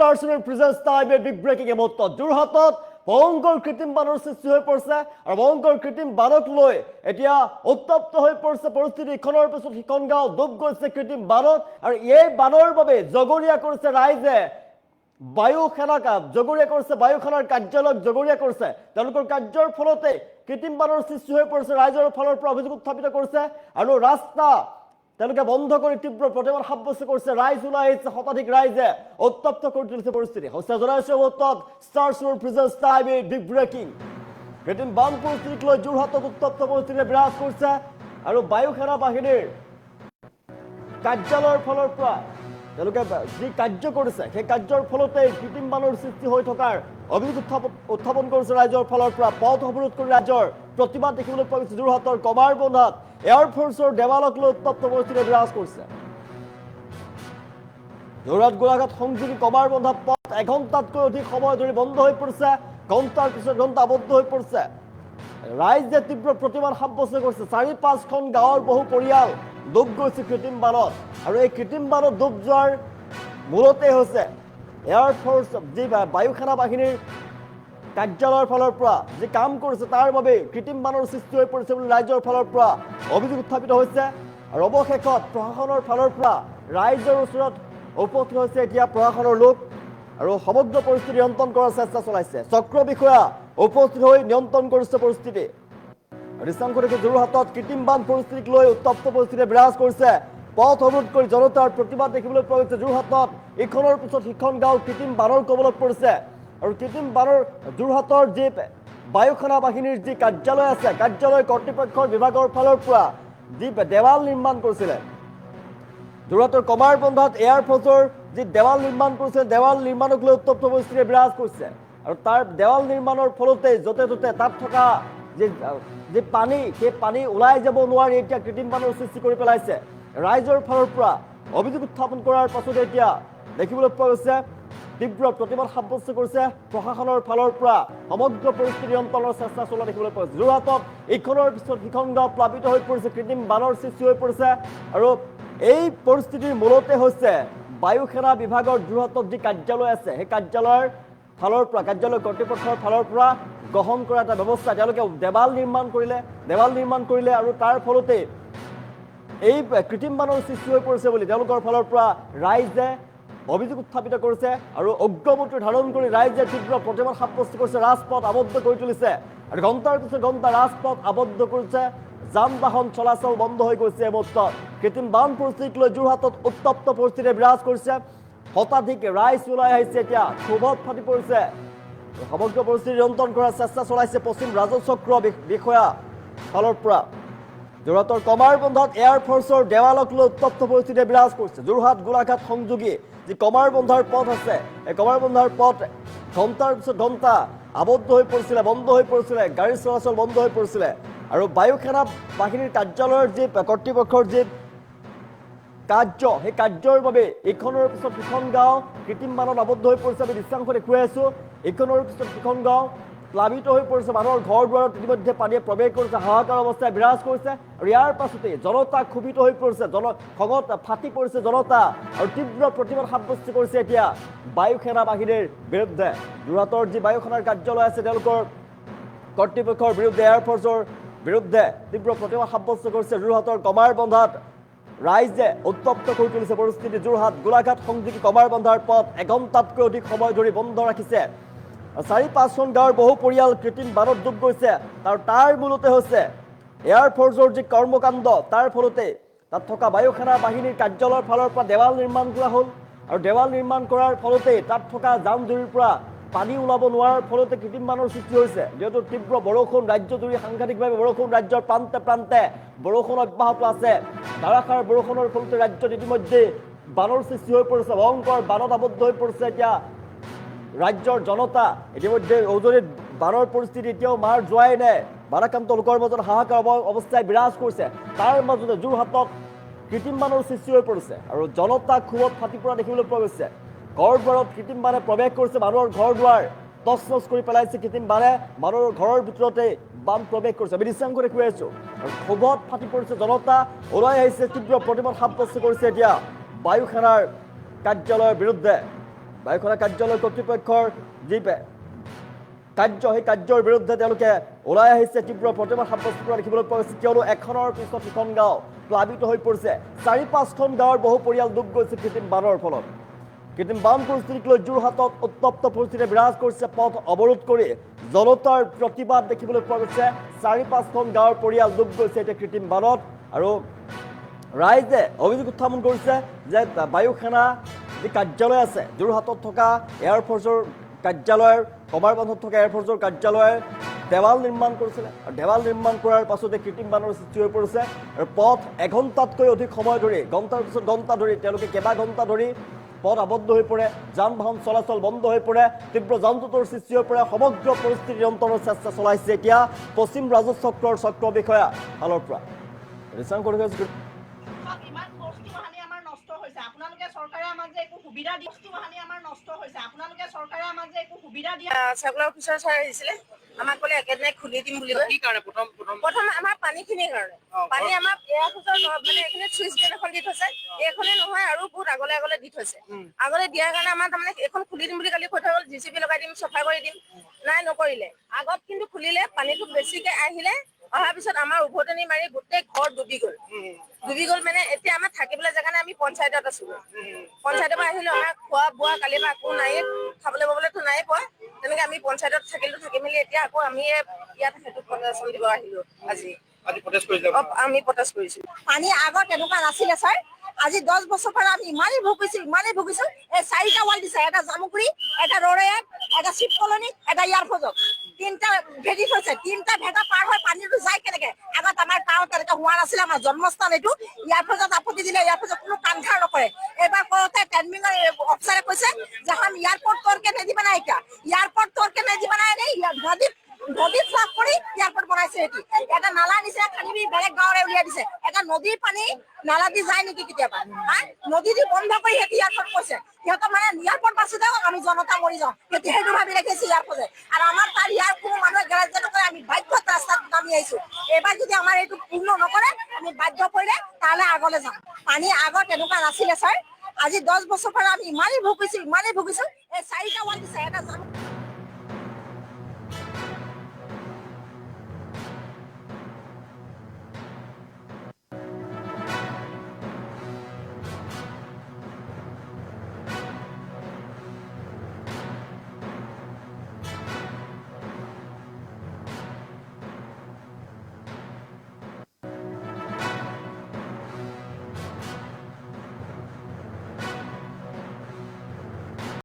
Stars presents time a big breaking মুহূৰ্ত যোৰহাটত ভয়ংকৰ কৃত্ৰিম বানৰ সৃষ্টি হৈ পৰিছে আৰু ভয়ংকৰ কৃত্ৰিম বানক লৈ এতিয়া উত্তপ্ত হৈ পৰিছে পৰিস্থিতি ইখনৰ পিছত সিখন গাঁও ডুব গৈছে কৃত্ৰিম বানত আৰু এই বানৰ বাবে জগৰীয়া কৰিছে ৰাইজে বায়ু সেনা জগৰীয়া কৰিছে বায়ু সেনাৰ কাৰ্যালয়ক জগৰীয়া কৰিছে তেওঁলোকৰ কাৰ্যৰ ফলতে কৃত্ৰিম বানৰ সৃষ্টি হৈ পৰিছে ৰাইজৰ ফালৰ পৰা অভিযোগ উত্থাপিত কৰিছে আৰু ৰাস্তা তেওঁলোকে বন্ধ কৰি তীব্ৰ প্ৰতিবাদ সাব্যস্ত কৰিছে ৰাইজ ওলাই আহিছে শতাধিক ৰাইজে উত্তপ্ত কৰি তুলিছে পৰিস্থিতি হৈছে জনাইছে উত্তপ্ত stars presence time big breaking কৃত্ৰিম বান পৰিস্থিতিক লৈ যোৰহাটত উত্তপ্ত পৰিস্থিতি বিৰাজ কৰিছে আৰু বায়ু সেনা বাহিনীৰ কাৰ্যালয়ৰ ফালৰ পৰা তেওঁলোকে যি কাৰ্য কৰিছে সেই কাৰ্যৰ ফলতে কৃত্ৰিম বানৰ সৃষ্টি হৈ থকাৰ অভিযোগ উত্থাপন কৰিছে ৰাইজৰ ফালৰ পৰা পথ অৱৰোধ কৰি ৰাইজৰ প্ৰতিবাদ দেখিবলৈ পোৱা গৈছে যোৰহাটৰ কমাৰবন্ধাত এয়াৰফোৰ্সৰ দেৱালক লৈ উত্তপ্ত পৰিস্থিতি বিৰাজ কৰিছে যোৰহাট গোলাঘাট সংযোগী কমাৰবন্ধা পথ এঘণ্টাতকৈ অধিক সময় ধৰি বন্ধ হৈ পৰিছে ঘণ্টাৰ পিছত ঘণ্টা আবদ্ধ হৈ পৰিছে ৰাইজে তীব্ৰ প্ৰতিবাদ সাব্যস্ত কৰিছে ৪-৫খন গাঁৱৰ বহু পৰিয়াল ডুব গৈছে কৃত্ৰিম বানত আৰু এই কৃত্ৰিম বানত ডুব যোৱাৰ মূলতে হৈছে এয়াৰফোৰ্স যি বায়ু সেনা বাহিনীৰ কাৰ্যালয়ৰ ফালৰ পৰা যি কাম কৰিছে তাৰ বাবে কৃত্ৰিম বানৰ সৃষ্টি হৈ পৰিছে বুলি ৰাইজৰ ফালৰ পৰা অভিযোগ উত্থাপিত হৈছে আৰু অৱশেষত প্ৰশাসনৰ ফালৰ পৰা ৰাইজৰ ওচৰত উপস্থিত হৈছে এতিয়া প্ৰশাসনৰ লোক আৰু সমগ্ৰ পৰিস্থিতি নিয়ন্ত্ৰণ কৰাৰ চেষ্টা চলাইছে চক্ৰ বিষয়া উপস্থিত হৈ নিয়ন্ত্ৰণ কৰিছে পৰিস্থিতি ৰিচাংকৰিকে যোৰহাটত কৃত্ৰিম বান পৰিস্থিতিক লৈ উত্তপ্ত পৰিস্থিতি বিৰাজ কৰিছে পথ অৱৰোধ কৰি জনতাৰ প্ৰতিবাদ দেখিবলৈ পোৱা গৈছে যোৰহাটত ইখনৰ পিছত সিখন গাঁও কৃত্ৰিম বানৰ কবলত পৰিছে আৰু কৃত্ৰিম বানৰ যোৰহাটৰ যি বায়ু সেনা বাহিনীৰ যি কাৰ্যালয় আছে কাৰ্যালয় কৰ্তৃপক্ষৰ বিভাগৰ ফালৰ পৰা যি দেৱাল নিৰ্মাণ কৰিছিলে যোৰহাটৰ কমাৰবন্ধাত এয়াৰফোৰ্সৰ যি দেৱাল নিৰ্মাণ কৰিছে দেৱাল নিৰ্মাণক লৈ উত্তপ্ত পৰিস্থিতি বিৰাজ কৰিছে আৰু তাৰ দেৱাল নিৰ্মাণৰ ফলতে য'তে ত'তে তাত থকা যি পানী সেই পানী ওলাই যাব নোৱাৰি এতিয়া কৃত্ৰিম বানৰ সৃষ্টি কৰি পেলাইছে ৰাইজৰ ফালৰ পৰা অভিযোগ উত্থাপন কৰাৰ পাছতে এতিয়া দেখিবলৈ পোৱা গৈছে তীব্ৰ প্ৰতিবাদ সাব্যস্ত কৰিছে প্ৰশাসনৰ ফালৰ পৰা সমগ্ৰ পৰিস্থিতি নিয়ন্ত্ৰণৰ চেষ্টা চলোৱা দেখিবলৈ পোৱা গৈছে যোৰহাটত ইখনৰ পিছত সিখন গাঁও প্লাবিত হৈ পৰিছে কৃত্ৰিম বানৰ সৃষ্টি হৈ পৰিছে আৰু এই পৰিস্থিতিৰ মূলতে হৈছে বায়ু সেনা বিভাগৰ যোৰহাটত যি কাৰ্যালয় আছে সেই কাৰ্যালয়ৰ ফালৰ পৰা কাৰ্যালয় কৰ্তৃপক্ষৰ ফালৰ পৰা গ্ৰহণ কৰা এটা ব্যৱস্থা তেওঁলোকে দেৱাল নিৰ্মাণ কৰিলে আৰু তাৰ ফলতে এই কৃত্ৰিম বানৰ সৃষ্টি হৈ পৰিছে বুলি তেওঁলোকৰ ফালৰ পৰা ৰাইজে অভিযোগ উত্থাপিত কৰিছে আৰু অগ্ৰমূৰ্তি ধাৰণ কৰি ৰাইজে তীব্ৰ প্ৰতিবাদ সাব্যস্ত কৰিছে ৰাজপথ আবদ্ধ কৰি তুলিছে আৰু ঘণ্টাৰ পিছত ঘণ্টা ৰাজপথ আবদ্ধ কৰিছে যান বাহন চলাচল বন্ধ হৈ গৈছে এই মুহূৰ্তত কৃত্ৰিম বান পৰিস্থিতিক লৈ যোৰহাটত উত্তপ্ত পৰিস্থিতি বিৰাজ কৰিছে শতাধিক ৰাইজ ওলাই আহিছে এতিয়া ক্ষোভত ফাটি পৰিছে সমগ্ৰ পৰিস্থিতি নিয়ন্ত্ৰণ কৰাৰ চেষ্টা চলাইছে পশ্চিম ৰাজচক্ৰ বিষয়া ফালৰ পৰা যোৰহাটৰ কমাৰবন্ধাত এয়াৰফোৰ্সৰ দেৱালক লৈ উত্তপ্ত পৰিস্থিতি বিৰাজ কৰিছে যোৰহাট গোলাঘাট সংযোগী যি কমাৰবন্ধাৰ পথ আছে এই কমাৰবন্ধাৰ পথ ঘণ্টাৰ পিছত ঘণ্টা আবদ্ধ হৈ পৰিছিলে বন্ধ হৈ পৰিছিলে গাড়ী চলাচল বন্ধ হৈ পৰিছিলে আৰু বায়ু সেনা বাহিনীৰ কাৰ্যালয়ৰ যি কৰ্তৃপক্ষৰ যি কাৰ্য সেই কাৰ্যৰ বাবে ইখনৰ পিছত সিখন গাঁও কৃত্ৰিম বানত আবদ্ধ হৈ পৰিছে আমি দৃশ্যাংশ দেখুৱাই আছোঁ ইখনৰ পিছত সিখন গাঁও প্লাবিত হৈ পৰিছে মানুহৰ ঘৰ দুৱাৰত ইতিমধ্যে পানীয়ে প্ৰৱেশ কৰিছে হাহাকাৰ অৱস্থাই বিৰাজ কৰিছে আৰু ইয়াৰ পাছতে জনতা ক্ষোভিত হৈ পৰিছে খঙত ফাটি পৰিছে জনতা আৰু তীব্ৰ প্ৰতিবাদ সাব্যস্ত কৰিছে এতিয়া বায়ু সেনা বাহিনীৰ বিৰুদ্ধে যোৰহাটৰ যি বায়ু সেনাৰ কাৰ্যালয় আছে তেওঁলোকৰ কৰ্তৃপক্ষৰ বিৰুদ্ধে এয়াৰফোৰ্সৰ বিৰুদ্ধে তীব্ৰ প্ৰতিবাদ সাব্যস্ত কৰিছে যোৰহাটৰ কমাৰবন্ধাত ৰাইজে উত্তপ্ত কৰি তুলিছে পৰিস্থিতি যোৰহাট গোলাঘাট সংযোগী কমাৰবন্ধাৰ পথ এঘণ্টাতকৈ অধিক সময় ধৰি বন্ধ ৰাখিছে ৪-৫খন গাঁৱৰ বহু পৰিয়াল কৃত্ৰিম বানত ডুব গৈছে আৰু তাৰ মূলতে হৈছে এয়াৰফোৰ্সৰ যি কৰ্মকাণ্ড তাৰ ফলতে তাত থকা বায়ু সেনা বাহিনীৰ কাৰ্যালয়ৰ ফালৰ পৰা দেৱাল নিৰ্মাণ কৰা হ'ল আৰু দেৱাল নিৰ্মাণ কৰাৰ ফলতে তাত থকা জান জুৰিৰ পৰা পানী ওলাব নোৱাৰাৰ ফলতে কৃত্ৰিম বানৰ সৃষ্টি হৈছে যিহেতু তীব্ৰ বৰষুণ ৰাজ্যজুৰি সাংঘাতিকভাৱে বৰষুণ ৰাজ্যৰ প্ৰান্তে প্ৰান্তে বৰষুণ অব্যাহত আছে ধাৰাসাৰ বৰষুণৰ ফলতে ৰাজ্যত ইতিমধ্যে বানৰ সৃষ্টি হৈ পৰিছে ভয়ংকৰ বানত আবদ্ধ হৈ পৰিছে এতিয়া ৰাজ্যৰ জনতা ইতিমধ্যে উজনিত বানৰ পৰিস্থিতি এতিয়াও মাৰ যোৱাই নাই বাৰাক্ৰান্ত লোকৰ মাজত হাহাকাৰ অৱস্থাই বিৰাজ কৰিছে তাৰ মাজতে যোৰহাটত কৃত্ৰিম বানৰ সৃষ্টি হৈ পৰিছে আৰু জনতা ক্ষোভত ফাটি পৰা দেখিবলৈ পোৱা গৈছে ঘৰ দুৱাৰত কৃত্ৰিম বানে প্ৰৱেশ কৰিছে মানুহৰ ঘৰ দুৱাৰ তছনছ কৰি পেলাইছে কৃত্ৰিম বানে মানুহৰ ঘৰৰ ভিতৰতে বান প্ৰৱেশ কৰিছে আমি দৃশ্যাংশ দেখুৱাই আছোঁ আৰু ক্ষোভত ফাটি পৰিছে জনতা ওলাই আহিছে তীব্ৰ প্ৰতিবাদ সাব্যস্ত কৰিছে এতিয়া বায়ু সেনাৰ কাৰ্যালয়ৰ বিৰুদ্ধে বায়ুসেনা কাৰ্যালয় কৰ্তৃপক্ষৰ যি কাৰ্য সেই কাৰ্যৰ বিৰুদ্ধে তেওঁলোকে ওলাই আহিছে তীব্ৰ প্ৰতিবাদ সাব্যস্ত কৰা দেখিবলৈ পোৱা গৈছে কিয়নো এখনৰ পিছত সিখন গাঁও প্লাবিত হৈ পৰিছে ৪-৫খন গাঁৱৰ বহু পৰিয়াল ডুব গৈছে কৃত্ৰিম বানৰ ফলত কৃত্ৰিম বান পৰিস্থিতিক লৈ যোৰহাটত উত্তপ্ত পৰিস্থিতি বিৰাজ কৰিছে পথ অৱৰোধ কৰি জনতাৰ প্ৰতিবাদ দেখিবলৈ পোৱা গৈছে ৪-৫খন গাঁৱৰ পৰিয়াল ডুব গৈছে এতিয়া কৃত্ৰিম বানত আৰু ৰাইজে অভিযোগ উত্থাপন কৰিছে যে বায়ুসেনা যি কাৰ্যালয় আছে যোৰহাটত থকা এয়াৰফ'ৰ্চৰ কাৰ্যালয়ৰ কমাৰবন্ধত থকা এয়াৰফ'ৰ্চৰ কাৰ্যালয়ৰ দেৱাল নিৰ্মাণ কৰিছিলে আৰু দেৱাল নিৰ্মাণ কৰাৰ পাছতে কৃত্ৰিম বানৰ সৃষ্টি হৈ পৰিছে আৰু পথ এঘণ্টাতকৈ অধিক সময় ধৰি ঘণ্টাৰ পিছত ঘণ্টা ধৰি তেওঁলোকে কেইবা ঘণ্টা ধৰি পথ আবদ্ধ হৈ পৰে যান বাহন চলাচল বন্ধ হৈ পৰে তীব্ৰ যান্ত্ৰটোৰ সৃষ্টি হৈ পৰে সমগ্ৰ পৰিস্থিতি নিয়ন্ত্ৰণৰ চেষ্টা চলাইছে এতিয়া পশ্চিম ৰাজহ চক্ৰৰ চক্ৰ বিষয়া ফালৰ পৰা ইমান বস্তু বাহানি আমাৰ নষ্ট হৈছে আপোনালোকে চৰকাৰে আমাক যে একো সুবিধা দিয়ে বস্তু বাহানি আমাৰ নষ্ট হৈছে আপোনালোকে চৰকাৰে আমাক যে একো সুবিধা দিয়ে চাৰ্কুলাৰ অফিচাৰ ছাৰ আহিছিলে আমাক ক'লে একেদিনাই খুলি দিম বুলি কি কাৰণে প্ৰথম আমাৰ পানীখিনিৰ কাৰণে পানী আমাৰ এয়াৰফ'ৰ্চৰ মানে এইখিনি চুইচ গেট এখন দি থৈছে এইখনে নহয় আৰু বহুত আগলে দি থৈছে আগলে দিয়াৰ কাৰণে আমাৰ তাৰমানে এখন খুলি দিম বুলি কালি কৈ থৈ গ'ল JCB লগাই দিম চাফা কৰি দিম নাই নকৰিলে আগত কিন্তু খুলিলে পানীটো বেছিকে আহিলে অহাৰ পিছত আমাৰ উভতনি মাৰি গোটেই ঘৰ ডুবি গ'ল মানে এতিয়া আমাৰ থাকিবলৈ জেগা নাই আমি পঞ্চায়তত আছো পঞ্চায়তৰ পৰা আহিলো আমাৰ খোৱা বোৱা কালিৰ পৰা একো নাই খাবলৈ ববলৈতো নাই পোৱা তেনেকে আমি পঞ্চায়তত থাকি মেলি এতিয়া আকৌ আমি ইয়াত সেইটো প্ৰদৰ্শন দিব আহিলো আজি আমি প্ৰটেষ্ট কৰিছো পানী আগত এনেকুৱা নাছিলে ছাৰ আজি 10 বছৰ পৰা আমি ইমানেই ভুগিছো এই 4টা ৱাল দিছে এটা জামুগুৰি এটা ৰৰৈয়াত এটা শিৱ কলনী এটা এয়াৰফ'ৰ্চত 3টা ভেটি থৈছে 3টা ভেটা পাৰ হৈ পানীটো যায় কেনেকে আগত আমাৰ গাঁৱত তেনেকে হোৱা নাছিলে আমাৰ জন্মস্থান এইটো এয়াৰফ'ৰ্চত আপত্তি দিলে এয়াৰফ'ৰ্চত কোনো কাণসাৰ নকৰে এবাৰ কওঁতে টেনমিঙৰ অফিচাৰে কৈছে যে हम एयरपोर्ट तोड़ के नहीं बनाए क्या एयरपोर्ट तोड़ के नहीं बनाए नहीं নদী সাফ কৰি এয়াৰপোৰ্ট বনাইছে এটি এটা নালা দিছে খালি বেলেগ গাঁৱৰে উলিয়াই দিছে এটা নদীৰ পানী নালা দি যায় নেকি কেতিয়াবা নদী দি বন্ধ কৰি সিহঁতি এয়াৰপোৰ্ট কৈছে সিহঁতৰ মানে এয়াৰপোৰ্ট বাচি যাওঁ আমি জনতা মৰি যাওঁ সিহঁতি সেইটো ভাবি ৰাখিছে এয়াৰপোৰ্টে আৰু আমাৰ তাৰ ইয়াৰ কোনো মানুহে গ্ৰাহ্য নকৰে আমি বাধ্যত ৰাস্তাত নামি আহিছো এইবাৰ যদি আমাৰ এইটো পূৰ্ণ নকৰে আমি বাধ্য কৰিলে তাহলে আগলৈ যাম পানী আগত এনেকুৱা নাছিলে ছাৰ আজি 10 বছৰ পৰা আমি ইমানেই ভুগিছো এই 4টা ৱাল দিছে এটা